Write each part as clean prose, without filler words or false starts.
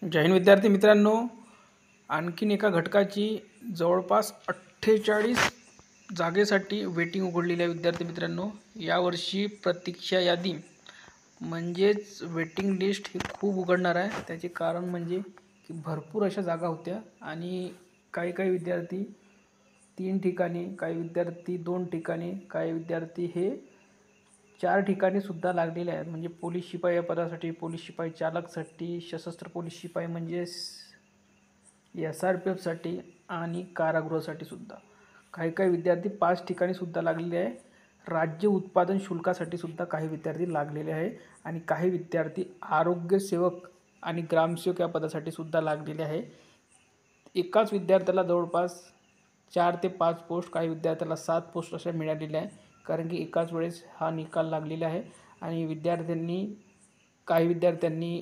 जय हिंद विद्यार्थी मित्रांनो, आणखीन एका घटकाची जवळपास 48 जागेसाठी वेटिंग उघडलेली आहे. विद्यार्थी मित्रांनो, यावर्षी प्रतीक्षा यादी म्हणजेच वेटिंग लिस्ट ही खूप उघडणार आहे. त्याचे कारण म्हणजे की भरपूर अशा जागा होत्या आणि काही विद्यार्थी 3 ठिकाणी, काही विद्यार्थी 2 ठिकाणी, काही विद्यार्थी हे 4 ठिकाणी सुद्धा लागलेले आहेत. म्हणजे पोलीस शिपाई या पदासाठी, पोलीस शिपाई चालकसाठी, सशस्त्र पोलीस शिपाई म्हणजे SRPFसाठी आणि कारागृहासाठी सुद्धा. काही विद्यार्थी 5 ठिकाणी सुद्धा लागलेले आहे. राज्य उत्पादन शुल्कासाठी सुद्धा काही विद्यार्थी लागलेले आहे आणि काही विद्यार्थी आरोग्य सेवक आणि ग्रामसेवक या पदासाठी सुद्धा लागलेले आहे. एकाच विद्यार्थ्याला जवळपास 4 ते 5 पोस्ट, काही विद्यार्थ्याला 7 पोस्ट अशा मिळालेल्या आहे. कारण की एकाच वेळेस हा निकाल लागलेला आहे आणि काही विद्यार्थ्यांनी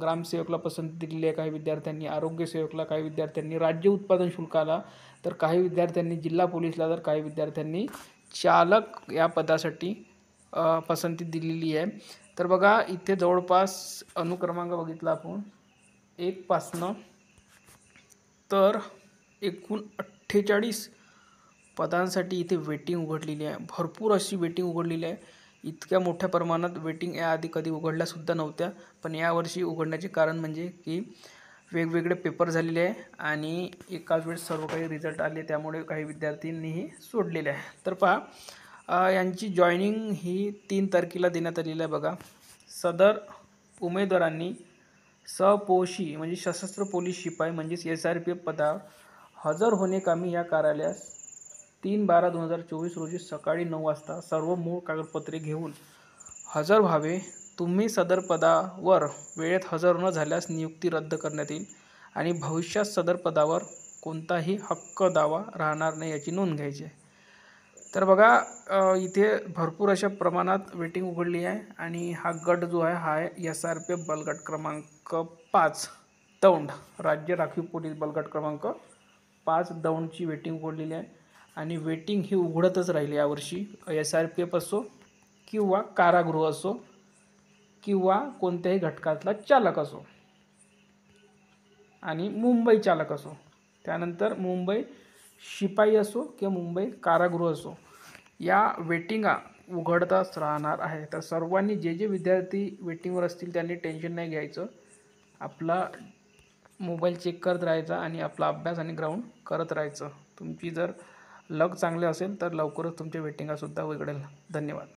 ग्रामसेवकला पसंती दिलेली आहे, काही विद्यार्थ्यांनी आरोग्य सेवकला, काही विद्यार्थ्यांनी राज्य उत्पादन शुल्काला, तर काही विद्यार्थ्यांनी जिल्हा पोलीसला, तर काही विद्यार्थ्यांनी चालक या पदासाठी पसंती दिलेली आहे. तर बघा, इथे जवळपास अनुक्रमांक बघितला आपण 1 पासनं तर एकूण 48 पदांसाठी इथे वेटिंग उघडलेली आहे. भरपूर अशी वेटिंग उघडलेली आहे. इतक्या मोठ्या प्रमाणात वेटिंग याआधी कधी उघडल्यासुद्धा नव्हत्या, पण यावर्षी उघडण्याचे कारण म्हणजे की वेगवेगळे पेपर झालेले आहे आणि एकाच वेळेस सर्व काही रिझल्ट आले, त्यामुळे काही विद्यार्थ्यांनीही सोडलेले आहे. तर पहा, यांची जॉईनिंग ही 3 तारखेला देण्यात आलेली आहे. बघा, सदर उमेदवारांनी सपोशी म्हणजे सशस्त्र पोलीस शिपाई म्हणजेच SRPF पदावर हजर होणे कामी या कार्यालयास 3/12/2024 रोजी सकाळी 9 वाजता सर्व मूळ कागदपत्रे घेऊन हजर व्हावे. तुम्ही सदर पदावर वेळेत हजर न झाल्यास नियुक्ती रद्द करण्यात येईल आणि भविष्यात सदर पदावर कोणताही हक्क दावा राहणार नाही याची नोंद घ्यायची आहे. तर बघा, इथे भरपूर अशा प्रमाणात वेटिंग उघडली आहे आणि हा गट जो आहे हा आहे SRPF बलगट क्रमांक 5 दौंड, राज्य राखीव पोलीस बलगट क्रमांक 5 दौंडची वेटिंग उघडलेली आहे आणि वेटिंग ही उघडतच राहील यावर्षी. SRPF असो किंवा कारागृह असो किंवा कोणत्याही घटकातला चालक असो आणि मुंबई चालक असो, त्यानंतर मुंबई शिपाई असो किंवा मुंबई कारागृह असो, या वेटिंगा उघडताच राहणार आहे. तर सर्वांनी जे विद्यार्थी वेटिंगवर असतील त्यांनी टेन्शन नाही घ्यायचं. आपला मोबाईल चेक करत राहायचा आणि आपला अभ्यास आणि ग्राउंड करत राहायचं. तुमची जर लक चांगले असेल तर लवकरच तुमच्या वेटिंगासुद्धा उघडेल. धन्यवाद.